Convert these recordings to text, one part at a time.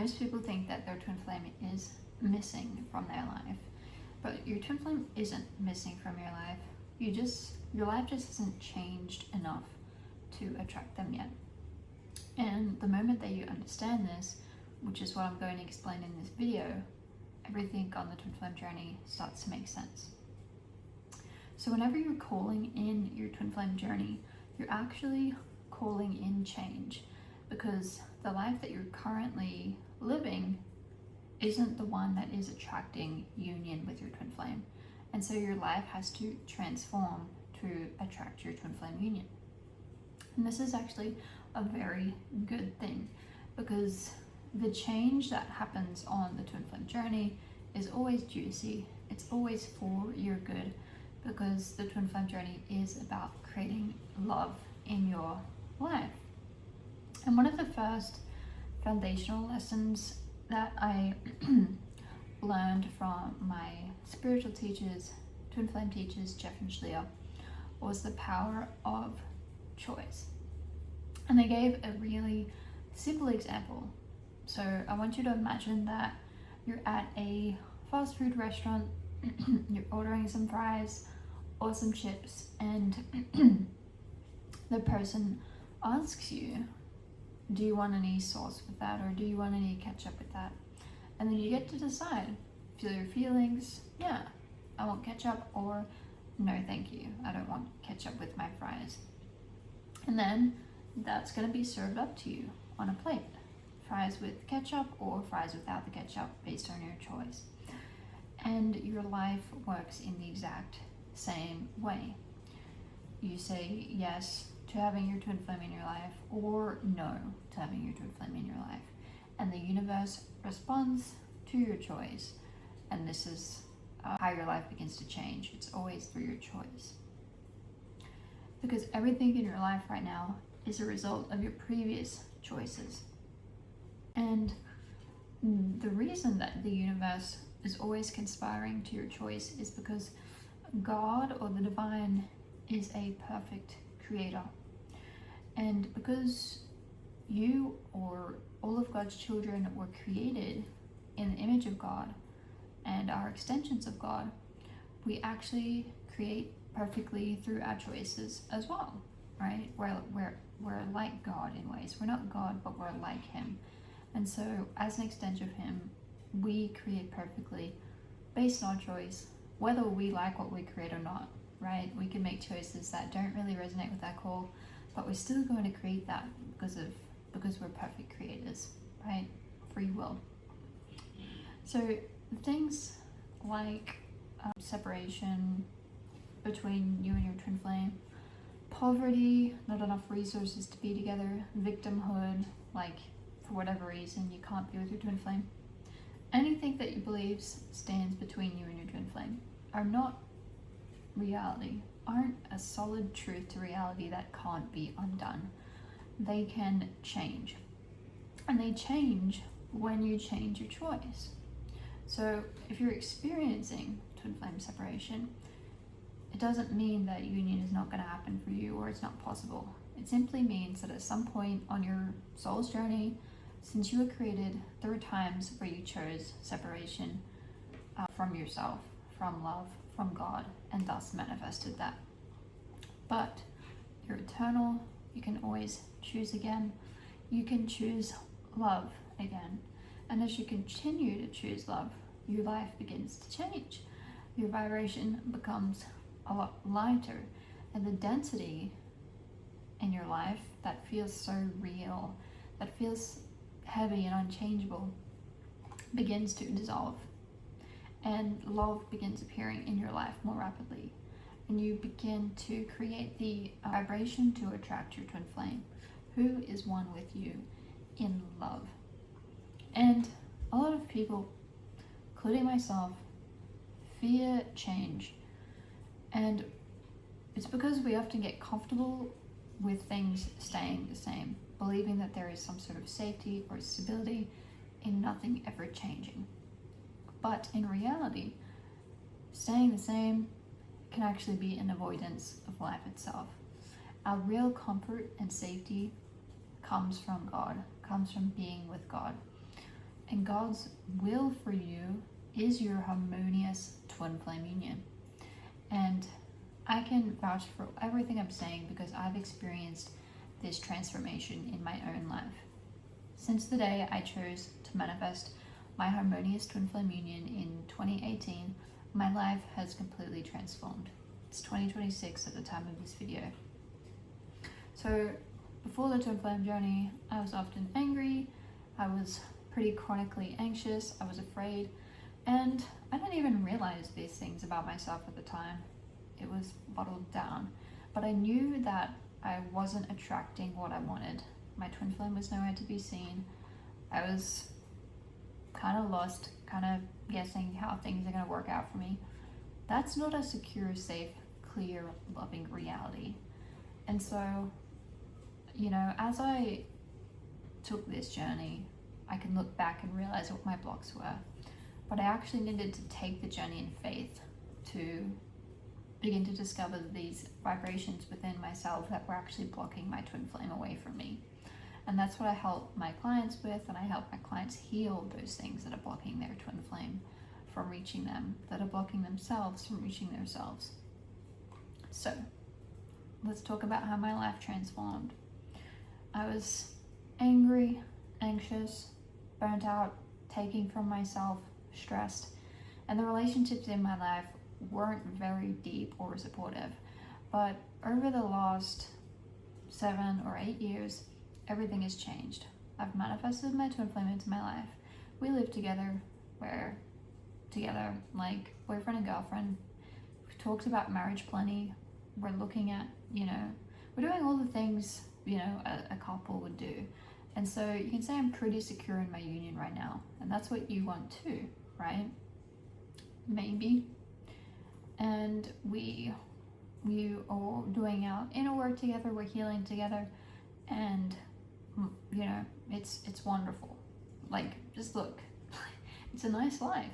most people think that their twin flame is missing from their life, but your twin flame isn't missing from your life. Your life just hasn't changed enough to attract them yet. And the moment that you understand this, which is what I'm going to explain in this video, everything on the twin flame journey starts to make sense. So whenever you're calling in your twin flame journey, you're actually calling in change, because the life that you're currently living isn't the one that is attracting union with your twin flame. And so your life has to transform to attract your twin flame union. And this is actually a very good thing, because the change that happens on the twin flame journey is always juicy. It's always for your good, because the twin flame journey is about creating love in your life. And one of the first foundational lessons that I learned from my spiritual teachers, twin flame teachers, Jeff and Shlia, was the power of choice. And they gave a really simple example. So I want you to imagine that you're at a fast food restaurant, you're ordering some fries or some chips, and the person asks you, do you want any sauce with that, or do you want any ketchup with that? And then you get to decide, feel your feelings, yeah, I want ketchup, or no thank you, I don't want ketchup with my fries. And then that's going to be served up to you on a plate. Fries with ketchup or fries without the ketchup, based on your choice. And your life works in the exact same way. You say yes to having your twin flame in your life, or no to having your twin flame in your life. And the universe responds to your choice. And this is how your life begins to change. It's always through your choice. Because everything in your life right now is a result of your previous choices. And the reason that the universe is always conspiring to your choice is because God, or the divine, is a perfect creator. And because you, or all of God's children, were created in the image of God and are extensions of God, we actually create perfectly through our choices as well, right? We're like God in ways. We're not God, but we're like Him. And so as an extension of Him, we create perfectly based on choice, whether we like what we create or not, right? We can make choices that don't really resonate with our call, but we're still going to create that because we're perfect creators, right? Free will. So things like separation between you and your twin flame, poverty, not enough resources to be together, victimhood, like for whatever reason you can't be with your twin flame, anything that you believe stands between you and your twin flame are not reality, aren't a solid truth to reality that can't be undone. They can change, and they change when you change your choice. So if you're experiencing twin flame separation, it doesn't mean that union is not going to happen for you, or it's not possible. It simply means that at some point on your soul's journey, since you were created, there were times where you chose separation from yourself, from love, from God, and thus manifested that. But you're eternal. You can always choose again. You can choose love again. And as you continue to choose love, your life begins to change. Your vibration becomes a lot lighter, and the density in your life that feels so real, that feels heavy and unchangeable, begins to dissolve, and love begins appearing in your life more rapidly, and you begin to create the vibration to attract your twin flame, who is one with you in love. And a lot of people, including myself, fear change, and it's because we often get comfortable with things staying the same, believing that there is some sort of safety or stability in nothing ever changing. But in reality, staying the same can actually be an avoidance of life itself. Our real comfort and safety comes from God, comes from being with God. And God's will for you is your harmonious twin flame union. And I can vouch for everything I'm saying because I've experienced this transformation in my own life. Since the day I chose to manifest my harmonious twin flame union in 2018, my life has completely transformed. It's 2026 at the time of this video. So before the twin flame journey, I was often angry, I was pretty chronically anxious, I was afraid, and I didn't even realize these things about myself at the time. It was bottled down, but I knew that I wasn't attracting what I wanted. My twin flame was nowhere to be seen. I was kind of lost, kind of guessing how things are going to work out for me. That's not a secure, safe, clear, loving reality. And so, as I took this journey, I can look back and realize what my blocks were. But I actually needed to take the journey in faith to begin to discover these vibrations within myself that were actually blocking my twin flame away from me. And that's what I help my clients with, and I help my clients heal those things that are blocking their twin flame from reaching them, that are blocking themselves from reaching themselves. So let's talk about how my life transformed. I was angry, anxious, burnt out, taking from myself, stressed, and the relationships in my life weren't very deep or supportive. But over the last 7 or 8 years, everything has changed. I've manifested my twin flame into my life. We live together. We're together like boyfriend and girlfriend. We've talked about marriage plenty. We're looking at, we're doing all the things, a couple would do. And so you can say I'm pretty secure in my union right now. And that's what you want too, right? Maybe. And we are doing our inner work together. We're healing together. And it's wonderful. Like, just look, it's a nice life.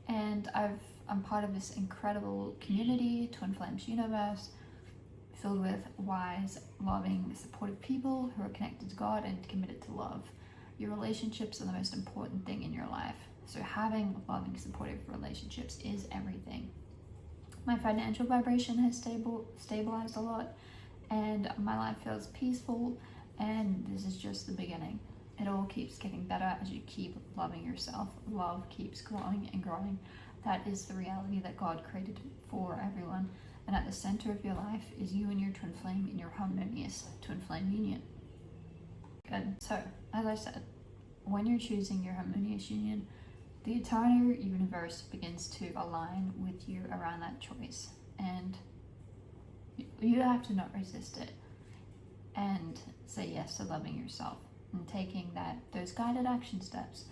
And I'm part of this incredible community, Twin Flames Universe, filled with wise, loving, supportive people who are connected to God and committed to love. Your relationships are the most important thing in your life. So having loving, supportive relationships is everything. My financial vibration has stabilized a lot, and my life feels peaceful. And this is just the beginning. It all keeps getting better as you keep loving yourself. Love keeps growing and growing. That is the reality that God created for everyone. And at the center of your life is you and your twin flame in your harmonious twin flame union. Good. So, as I said, when you're choosing your harmonious union, the entire universe begins to align with you around that choice. And you have to not resist it. And say yes to loving yourself and taking those guided action steps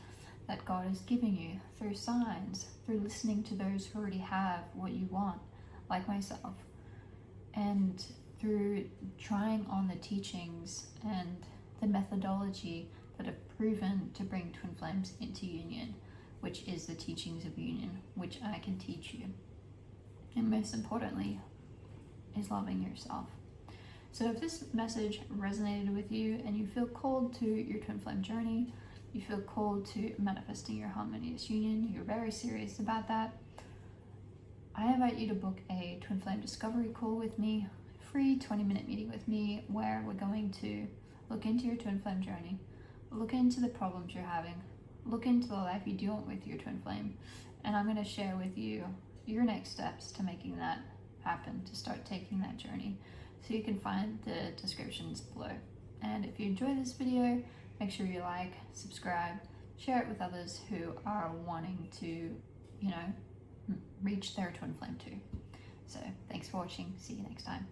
that God is giving you through signs, through listening to those who already have what you want, like myself, and through trying on the teachings and the methodology that have proven to bring twin flames into union, which is the teachings of union, which I can teach you. And most importantly, is loving yourself. So if this message resonated with you and you feel called to your twin flame journey, you feel called to manifesting your harmonious union, you're very serious about that, I invite you to book a twin flame discovery call with me, free 20-minute meeting with me, where we're going to look into your twin flame journey, look into the problems you're having, look into the life you do want with your twin flame, and I'm going to share with you your next steps to making that happen, to start taking that journey. So you can find the descriptions below. And if you enjoy this video, make sure you like, subscribe, share it with others who are wanting to, reach their twin flame too. So thanks for watching. See you next time.